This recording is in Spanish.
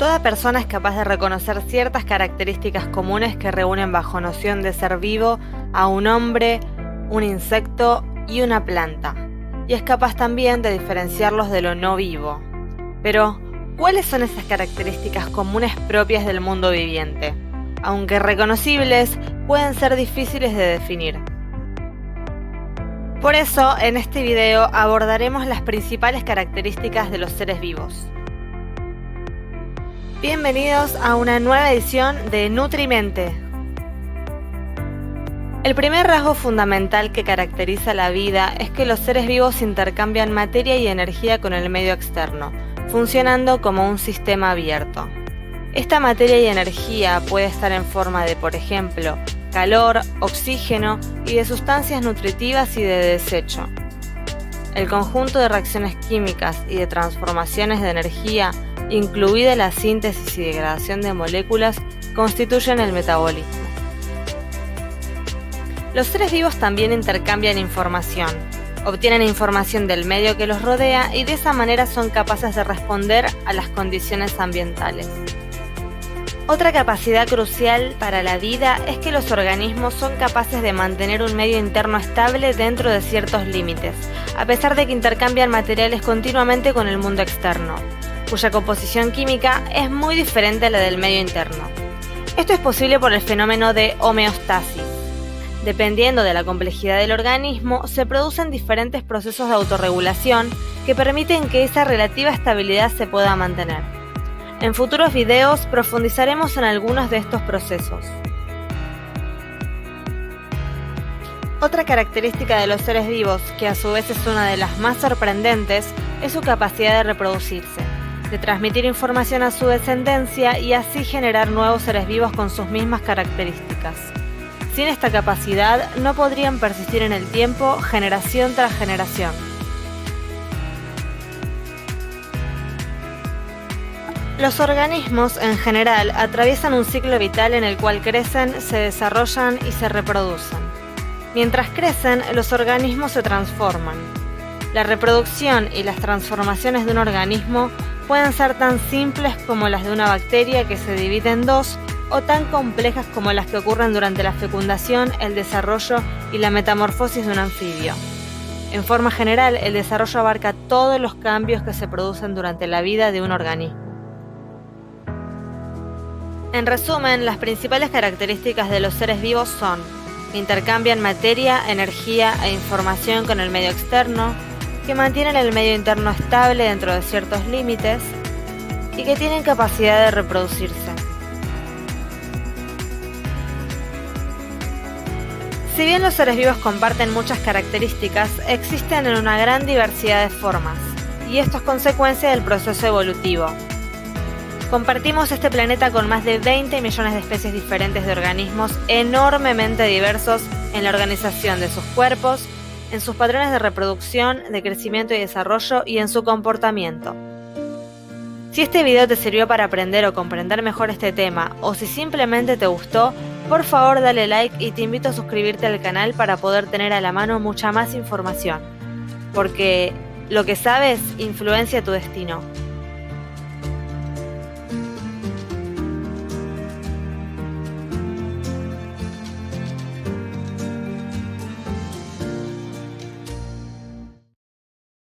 Toda persona es capaz de reconocer ciertas características comunes que reúnen bajo noción de ser vivo a un hombre, un insecto y una planta, y es capaz también de diferenciarlos de lo no vivo. Pero, ¿cuáles son esas características comunes propias del mundo viviente? Aunque reconocibles, pueden ser difíciles de definir. Por eso, en este video abordaremos las principales características de los seres vivos. Bienvenidos a una nueva edición de Nutrimente. El primer rasgo fundamental que caracteriza la vida es que los seres vivos intercambian materia y energía con el medio externo, funcionando como un sistema abierto. Esta materia y energía puede estar en forma de, por ejemplo, calor, oxígeno y de sustancias nutritivas y de desecho. El conjunto de reacciones químicas y de transformaciones de energía, incluida la síntesis y degradación de moléculas, constituyen el metabolismo. Los seres vivos también intercambian información. Obtienen información del medio que los rodea y de esa manera son capaces de responder a las condiciones ambientales. Otra capacidad crucial para la vida es que los organismos son capaces de mantener un medio interno estable dentro de ciertos límites, a pesar de que intercambian materiales continuamente con el mundo externo, cuya composición química es muy diferente a la del medio interno. Esto es posible por el fenómeno de homeostasis. Dependiendo de la complejidad del organismo, se producen diferentes procesos de autorregulación que permiten que esa relativa estabilidad se pueda mantener. En futuros videos profundizaremos en algunos de estos procesos. Otra característica de los seres vivos, que a su vez es una de las más sorprendentes, es su capacidad de reproducirse, de transmitir información a su descendencia y así generar nuevos seres vivos con sus mismas características. Sin esta capacidad, no podrían persistir en el tiempo, generación tras generación. Los organismos, en general, atraviesan un ciclo vital en el cual crecen, se desarrollan y se reproducen. Mientras crecen, los organismos se transforman. La reproducción y las transformaciones de un organismo pueden ser tan simples como las de una bacteria que se divide en dos, o tan complejas como las que ocurren durante la fecundación, el desarrollo y la metamorfosis de un anfibio. En forma general, el desarrollo abarca todos los cambios que se producen durante la vida de un organismo. En resumen, las principales características de los seres vivos son: intercambian materia, energía e información con el medio externo, que mantienen el medio interno estable dentro de ciertos límites y que tienen capacidad de reproducirse. Si bien los seres vivos comparten muchas características, existen en una gran diversidad de formas, y esto es consecuencia del proceso evolutivo. Compartimos este planeta con más de 20 millones de especies diferentes de organismos enormemente diversos en la organización de sus cuerpos, en sus patrones de reproducción, de crecimiento y desarrollo y en su comportamiento. Si este video te sirvió para aprender o comprender mejor este tema, o si simplemente te gustó, por favor dale like y te invito a suscribirte al canal para poder tener a la mano mucha más información. Porque lo que sabes influencia tu destino.